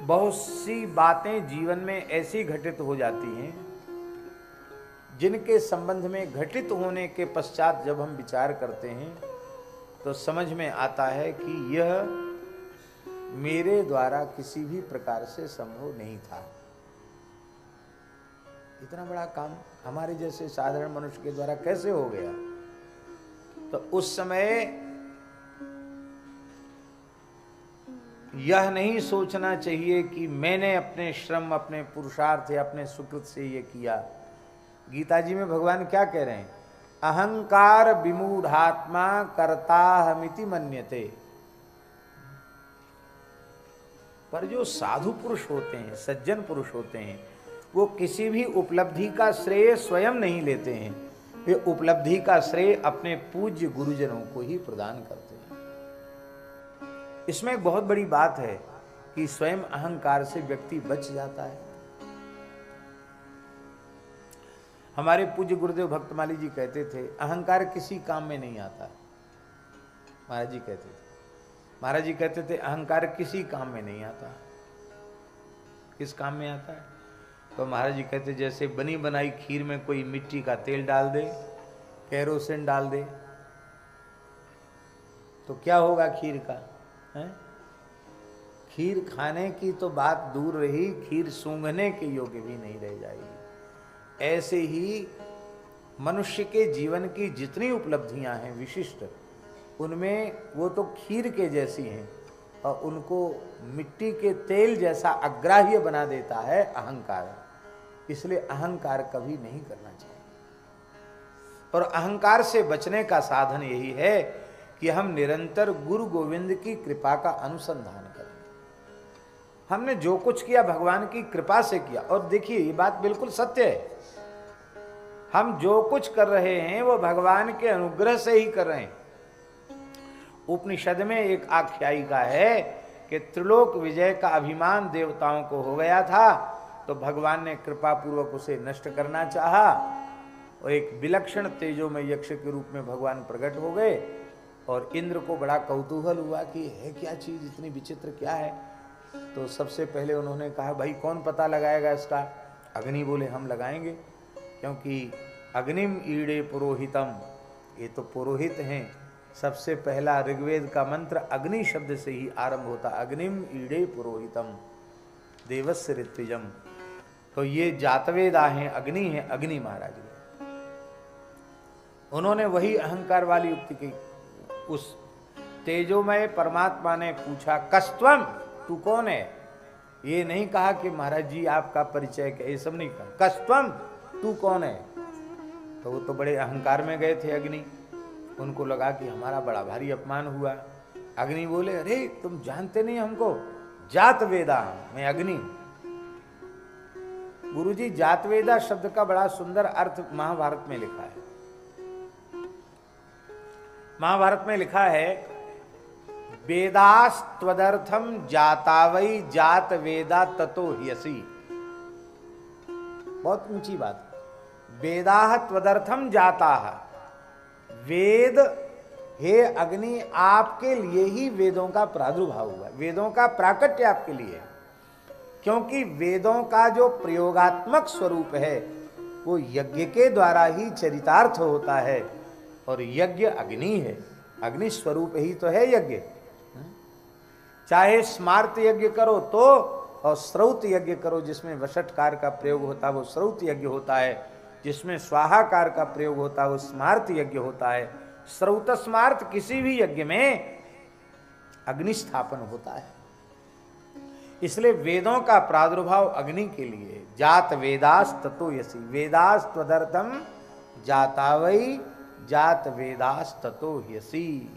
बहुत सी बातें जीवन में ऐसी घटित हो जाती हैं जिनके संबंध में घटित होने के पश्चात जब हम विचार करते हैं तो समझ में आता है कि यह मेरे द्वारा किसी भी प्रकार से संभव नहीं था। इतना बड़ा काम हमारे जैसे साधारण मनुष्य के द्वारा कैसे हो गया? तो उस समय यह नहीं सोचना चाहिए कि मैंने अपने श्रम, अपने पुरुषार्थ या अपने सुकृत से ये किया। गीता जी में भगवान क्या कह रहे हैं? अहंकार विमूढ़ात्मा कर्ताहमिति मन्यते। पर जो साधु पुरुष होते हैं, सज्जन पुरुष होते हैं, वो किसी भी उपलब्धि का श्रेय स्वयं नहीं लेते हैं। वे उपलब्धि का श्रेय अपने पूज्य गुरुजनों को ही प्रदान करते हैं। इसमें एक बहुत बड़ी बात है कि स्वयं अहंकार से व्यक्ति बच जाता है। हमारे पूज्य गुरुदेव भक्तमाली जी कहते थे, अहंकार किसी काम में नहीं आता। महाराज जी कहते थे अहंकार किसी काम में नहीं आता। किस काम में आता है? तो महाराज जी कहते जैसे बनी बनाई खीर में कोई मिट्टी का तेल डाल दे, केरोसिन डाल दे, तो क्या होगा खीर का? है? खीर खाने की तो बात दूर रही, खीर सूंघने के योग्य भी नहीं रह जाएगी। ऐसे ही मनुष्य के जीवन की जितनी उपलब्धियां हैं विशिष्ट, उनमें वो तो खीर के जैसी हैं और उनको मिट्टी के तेल जैसा अग्राह्य बना देता है अहंकार। इसलिए अहंकार कभी नहीं करना चाहिए। और अहंकार से बचने का साधन यही है कि हम निरंतर गुरु गोविंद की कृपा का अनुसंधान करें। हमने जो कुछ किया भगवान की कृपा से किया। और देखिए ये बात बिल्कुल सत्य है, हम जो कुछ कर रहे हैं वो भगवान के अनुग्रह से ही कर रहे हैं। उपनिषद में एक आख्यायिका है कि त्रिलोक विजय का अभिमान देवताओं को हो गया था, तो भगवान ने कृपा पूर्वक उसे नष्ट करना चाहा और एक विलक्षण तेजोमय यक्ष के रूप में भगवान प्रकट हो गए। और इंद्र को बड़ा कौतूहल हुआ कि है क्या चीज, इतनी विचित्र क्या है। तो सबसे पहले उन्होंने कहा भाई कौन पता लगाएगा इसका? अग्नि बोले हम लगाएंगे, क्योंकि अग्निम ईड़े पुरोहितम, ये तो पुरोहित हैं। सबसे पहला ऋग्वेद का मंत्र अग्नि शब्द से ही आरंभ होता, अग्निम ईड़े पुरोहितम देवस्य ऋत्विजम। तो ये जातवेदा हैं, अग्नि हैं, अग्नि महाराज ने। उन्होंने वही अहंकार वाली युक्ति की। उस तेजोमय परमात्मा ने पूछा कस्त्वम, तू कौन है? ये नहीं कहा कि महाराज जी आपका परिचय क्या, ये सब नहीं कहा। कस्त्वम, तू कौन है? तो वो तो बड़े अहंकार में गए थे अग्नि। उनको लगा कि हमारा बड़ा भारी अपमान हुआ। अग्नि बोले अरे तुम जानते नहीं हमको, जातवेदा, मैं अग्नि हूं। गुरुजी जातवेदा शब्द का बड़ा सुंदर अर्थ महाभारत में लिखा है। महाभारत में लिखा है वेदास्त्वदर्थम जातावई जात वेदा ततो ह्यसि। बहुत ऊंची बात। वेदाह त्वदर्थम जाताह, वेद हे अग्नि आपके लिए ही वेदों का प्रादुर्भाव हुआ, वेदों का प्राकट्य आपके लिए। क्योंकि वेदों का जो प्रयोगात्मक स्वरूप है वो यज्ञ के द्वारा ही चरितार्थ होता है। और यज्ञ अग्नि है, अग्नि स्वरूप ही तो है यज्ञ। चाहे स्मार्त यज्ञ करो तो, और श्रौत यज्ञ करो जिसमें वषटकार का प्रयोग होता है वो श्रौत यज्ञ होता है, जिसमें स्वाहाकार का प्रयोग होता है वो स्मार्त यज्ञ होता है। श्रौत स्मार्त किसी भी यज्ञ में अग्निस्थापन होता है। इसलिए वेदों का प्रादुर्भाव अग्नि के लिए। जात वेदास ततो यसी, वेदास त्वदर्थम जातावई जात वेदास ततो यसी।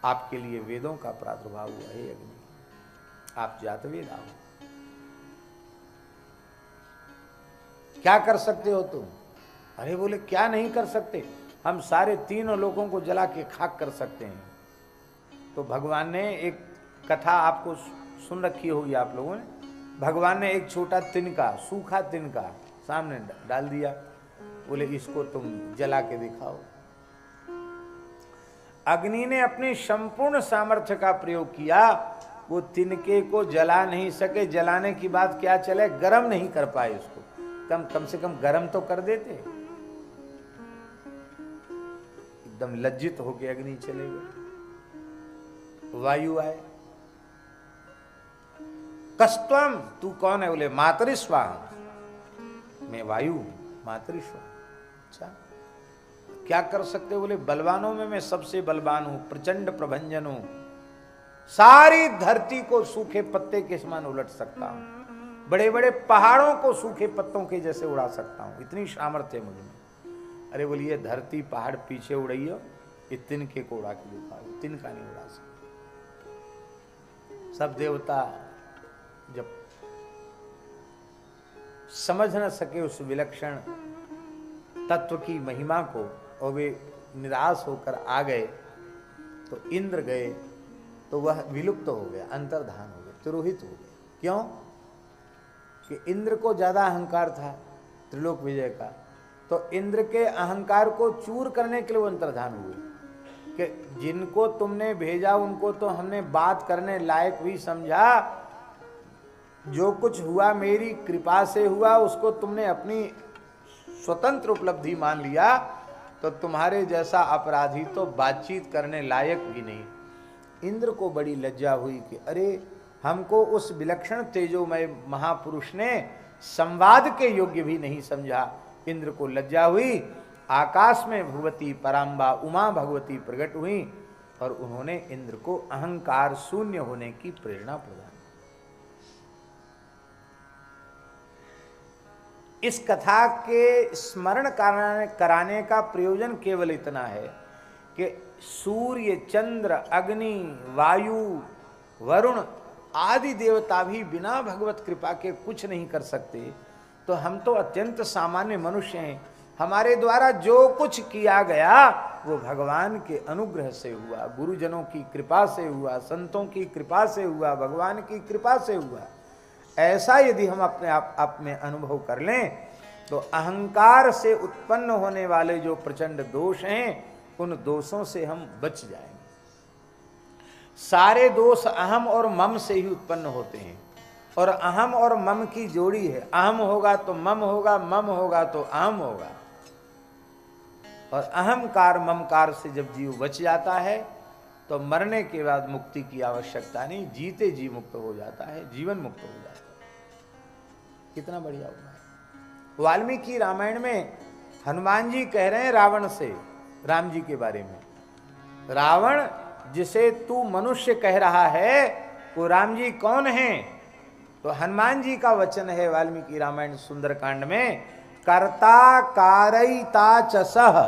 आपके लिए वेदों का प्रादुर्भाव हुआ है अग्नि, आप जात वेदा हो। क्या कर सकते हो तुम? अरे बोले क्या नहीं कर सकते, हम सारे तीनों लोगों को जला के खाक कर सकते हैं। तो भगवान ने एक कथा आपको सुन रखी होगी आप लोगों ने। भगवान ने एक छोटा तिनका, सूखा तिनका सामने डाल दिया, बोले इसको तुम जला के दिखाओ। अग्नि ने अपनी संपूर्ण सामर्थ्य का प्रयोग किया वो तिनके को जला नहीं सके, जलाने की बात क्या चले, गरम नहीं कर पाए उसको, कम से कम गरम तो कर देते। एकदम लज्जित होके अग्नि चले गए। वायु आए, कस्तम तू कौन है? बोले मातरिस्वाहम, मैं वायु मातरिस्वाहम। अच्छा क्या कर सकते? बोले बलवानों में मैं सबसे बलवान हूं, प्रचंड प्रभंजन हूं, सारी धरती को सूखे पत्ते के समान उलट सकता हूं, बड़े बड़े पहाड़ों को सूखे पत्तों के जैसे उड़ा सकता हूं, इतनी सामर्थ्य है मुझ में। अरे बोलिए धरती पहाड़ पीछे उड़ाइयो, ये तिनके को उड़ा के दिखाओ, तिनका नहीं उड़ा सकता। सब देवता जब समझ न सके उस विलक्षण तत्व की महिमा को और वे निराश होकर आ गए, तो इंद्र गए तो वह विलुप्त हो गया, अंतर्धान हो गया, तिरोहित हो गया। क्यों? कि इंद्र को ज्यादा अहंकार था त्रिलोक विजय का, तो इंद्र के अहंकार को चूर करने के लिए वो अंतर्धान हुए कि जिनको तुमने भेजा उनको तो हमने बात करने लायक भी समझा, जो कुछ हुआ मेरी कृपा से हुआ, उसको तुमने अपनी स्वतंत्र उपलब्धि मान लिया, तो तुम्हारे जैसा अपराधी तो बातचीत करने लायक भी नहीं। इंद्र को बड़ी लज्जा हुई कि अरे हमको उस विलक्षण तेजोमय महापुरुष ने संवाद के योग्य भी नहीं समझा। इंद्र को लज्जा हुई, आकाश में भगवती पराम्बा उमा भगवती प्रकट हुई और उन्होंने इंद्र को अहंकार शून्य होने की प्रेरणा प्रदान। इस कथा के स्मरण कराने का प्रयोजन केवल इतना है कि सूर्य, चंद्र, अग्नि, वायु, वरुण आदि देवता भी बिना भगवत कृपा के कुछ नहीं कर सकते, तो हम तो अत्यंत सामान्य मनुष्य हैं। हमारे द्वारा जो कुछ किया गया वो भगवान के अनुग्रह से हुआ, गुरुजनों की कृपा से हुआ, संतों की कृपा से हुआ, भगवान की कृपा से हुआ। ऐसा यदि हम अपने आप में अनुभव कर लें तो अहंकार से उत्पन्न होने वाले जो प्रचंड दोष हैं उन दोषों से हम बच जाएंगे। सारे दोष अहम और मम से ही उत्पन्न होते हैं, और अहम और मम की जोड़ी है। अहम होगा तो मम होगा, मम होगा तो अहम होगा, और अहंकार ममकार से जब जीव बच जाता है तो मरने के बाद मुक्ति की आवश्यकता नहीं, जीते जी मुक्त हो जाता है, जीवन मुक्त हो जाता है। कितना बढ़िया हुआ है। वाल्मीकि रामायण में हनुमान जी कह रहे हैं रावण से, राम जी के बारे में, रावण जिसे तू मनुष्य कह रहा है वो राम जी कौन हैं? तो हनुमान जी का वचन है वाल्मीकि रामायण सुंदरकांड में, कर्ता कारयिता च सः।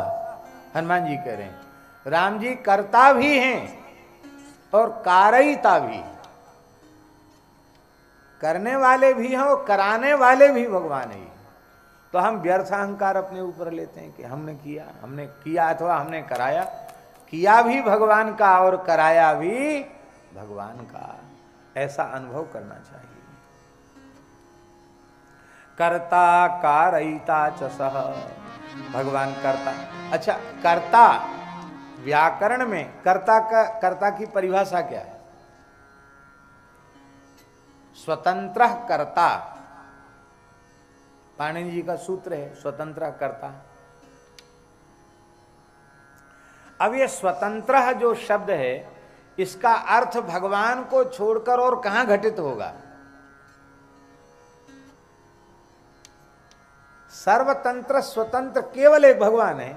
हनुमान जी कह रहे हैं राम जी कर्ता भी हैं और कारयिता भी, करने वाले भी हैं और कराने वाले भी भगवान ही। तो हम व्यर्थ अहंकार अपने ऊपर लेते हैं कि हमने किया अथवा हमने कराया। किया भी भगवान का और कराया भी भगवान का, ऐसा अनुभव करना चाहिए। कर्ता कारयिता च सः, भगवान कर्ता। अच्छा, कर्ता व्याकरण में कर्ता की परिभाषा क्या है? स्वतंत्र कर्ता, पाणिनि जी का सूत्र है स्वतंत्र कर्ता। अब ये स्वतंत्र जो शब्द है इसका अर्थ भगवान को छोड़कर और कहां घटित होगा? सर्वतंत्र स्वतंत्र केवल एक भगवान है।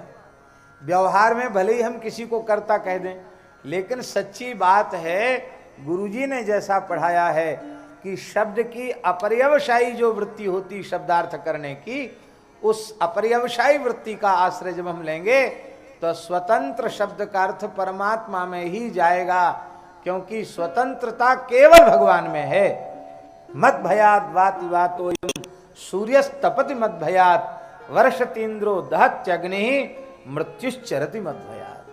व्यवहार में भले ही हम किसी को कर्ता कह दें, लेकिन सच्ची बात है गुरुजी ने जैसा पढ़ाया है कि शब्द की अपर्यवसायी जो वृत्ति होती शब्दार्थ करने की, उस अपर्यवसायी वृत्ति का आश्रय जब हम लेंगे तो स्वतंत्र शब्द का अर्थ परमात्मा में ही जाएगा, क्योंकि स्वतंत्रता केवल भगवान में है। मद भयात वाति वातो सूर्यस्तपति मद भयात वर्षतीन्द्रो दहत्यग्नि मृत्युश्चरति मद भयात।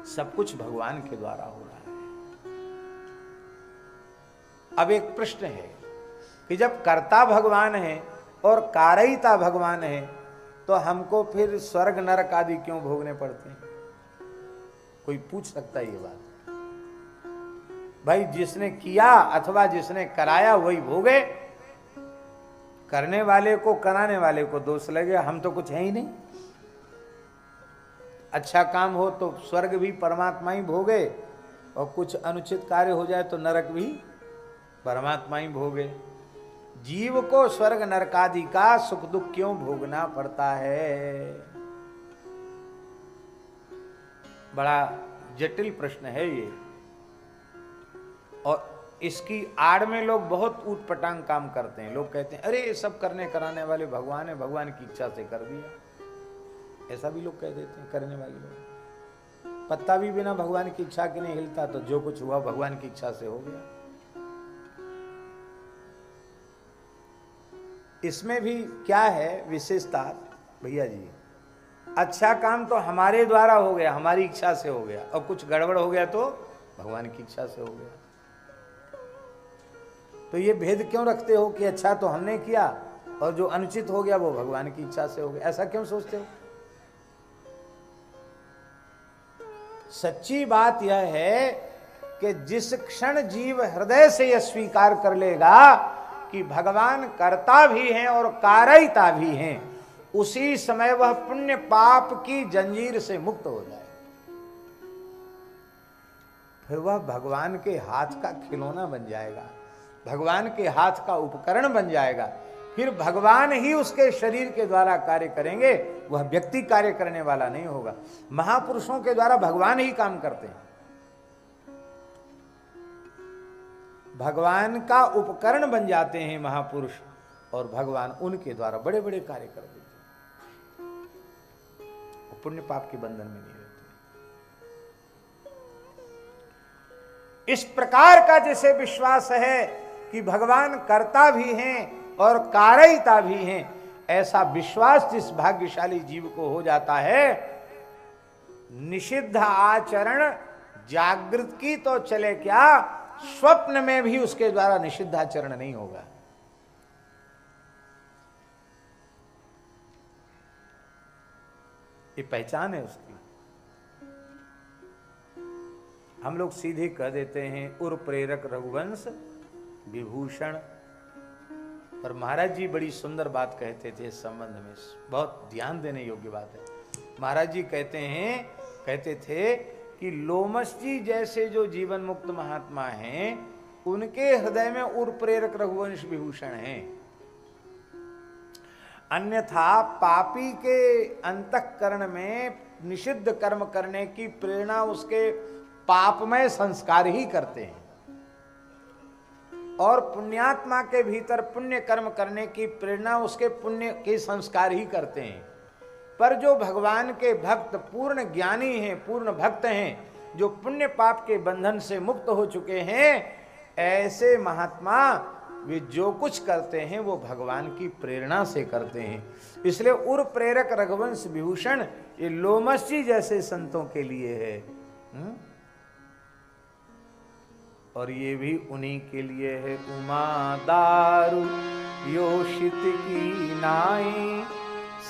सब कुछ भगवान के द्वारा हो रहा है। अब एक प्रश्न है कि जब कर्ता भगवान है और कारयिता भगवान है तो हमको फिर स्वर्ग नरक आदि क्यों भोगने पड़ते हैं? कोई पूछ सकता है ये बात? भाई जिसने किया अथवा जिसने कराया वही भोगे। करने वाले को कराने वाले को दोष लगे, हम तो कुछ है ही नहीं। अच्छा काम हो तो स्वर्ग भी परमात्मा ही भोगे, और कुछ अनुचित कार्य हो जाए तो नरक भी परमात्मा ही भोगे। जीव को स्वर्ग नरकादि का सुख दुख क्यों भोगना पड़ता है? बड़ा जटिल प्रश्न है ये, और इसकी आड़ में लोग बहुत ऊटपटांग काम करते हैं। लोग कहते हैं अरे ये सब करने कराने वाले भगवान है, भगवान की इच्छा से कर दिया। ऐसा भी लोग कह देते हैं करने वाले लोग। पत्ता भी बिना भगवान की इच्छा के नहीं हिलता, तो जो कुछ हुआ भगवान की इच्छा से हो गया। इसमें भी क्या है विशेषता भैया जी, अच्छा काम तो हमारे द्वारा हो गया, हमारी इच्छा से हो गया, और कुछ गड़बड़ हो गया तो भगवान की इच्छा से हो गया। तो ये भेद क्यों रखते हो कि अच्छा तो हमने किया और जो अनुचित हो गया वो भगवान की इच्छा से हो गया? ऐसा क्यों सोचते हो? सच्ची बात यह है कि जिस क्षण जीव हृदय से यह स्वीकार कर लेगा कि भगवान कर्ता भी हैं और कारयिता भी हैं, उसी समय वह पुण्य पाप की जंजीर से मुक्त हो जाए। फिर वह भगवान के हाथ का खिलौना बन जाएगा, भगवान के हाथ का उपकरण बन जाएगा। फिर भगवान ही उसके शरीर के द्वारा कार्य करेंगे, वह व्यक्ति कार्य करने वाला नहीं होगा। महापुरुषों के द्वारा भगवान ही काम करते हैं, भगवान का उपकरण बन जाते हैं महापुरुष, और भगवान उनके द्वारा बड़े बड़े कार्य कर देते हैं। पुण्य पाप के बंधन में नहीं रहते। इस प्रकार का जैसे विश्वास है कि भगवान कर्ता भी हैं और कारयिता भी हैं, ऐसा विश्वास जिस भाग्यशाली जीव को हो जाता है, निषिद्ध आचरण जागृत की तो चले क्या, स्वप्न में भी उसके द्वारा निषिद्ध आचरण नहीं होगा। ये पहचान है उसकी। हम लोग सीधे कह देते हैं उर प्रेरक रघुवंश विभूषण, पर महाराज जी बड़ी सुंदर बात कहते थे इस संबंध में, बहुत ध्यान देने योग्य बात है। महाराज जी कहते थे कि लोमस जी जैसे जो जीवन मुक्त महात्मा हैं, उनके हृदय में उर प्रेरक रघुवंश विभूषण हैं। अन्यथा पापी के अंतःकरण में निषिद्ध कर्म करने की प्रेरणा उसके पापमय संस्कार ही करते हैं, और पुण्यात्मा के भीतर पुण्य कर्म करने की प्रेरणा उसके पुण्य के संस्कार ही करते हैं। पर जो भगवान के भक्त पूर्ण ज्ञानी हैं, पूर्ण भक्त हैं, जो पुण्य पाप के बंधन से मुक्त हो चुके हैं, ऐसे महात्मा वे जो कुछ करते हैं वो भगवान की प्रेरणा से करते हैं। इसलिए उर प्रेरक रघुवंश विभूषण ये लोमस जी जैसे संतों के लिए है। और ये भी उन्हीं के लिए है। उमा दारू योषित की नाई,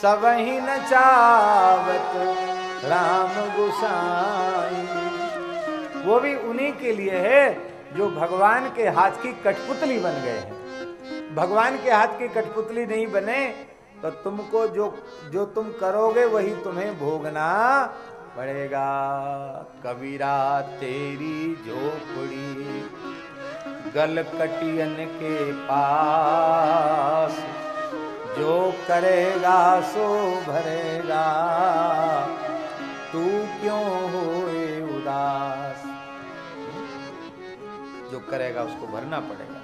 सबहि न चावत राम गुसाई। वो भी उन्हीं के लिए है जो भगवान के हाथ की कठपुतली बन गए हैं। भगवान के हाथ की कठपुतली नहीं बने तो तुमको जो तुम करोगे वही तुम्हें भोगना पड़ेगा। कबीरा तेरी झोपड़ी गलकटियन के पास, जो करेगा सो भरेगा, तू क्यों होए उदास। जो करेगा उसको भरना पड़ेगा।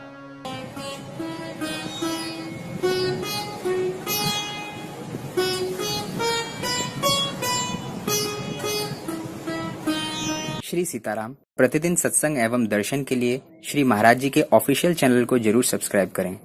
श्री सीताराम प्रतिदिन सत्संग एवं दर्शन के लिए श्री महाराज जी के ऑफिशियल चैनल को जरूर सब्सक्राइब करें।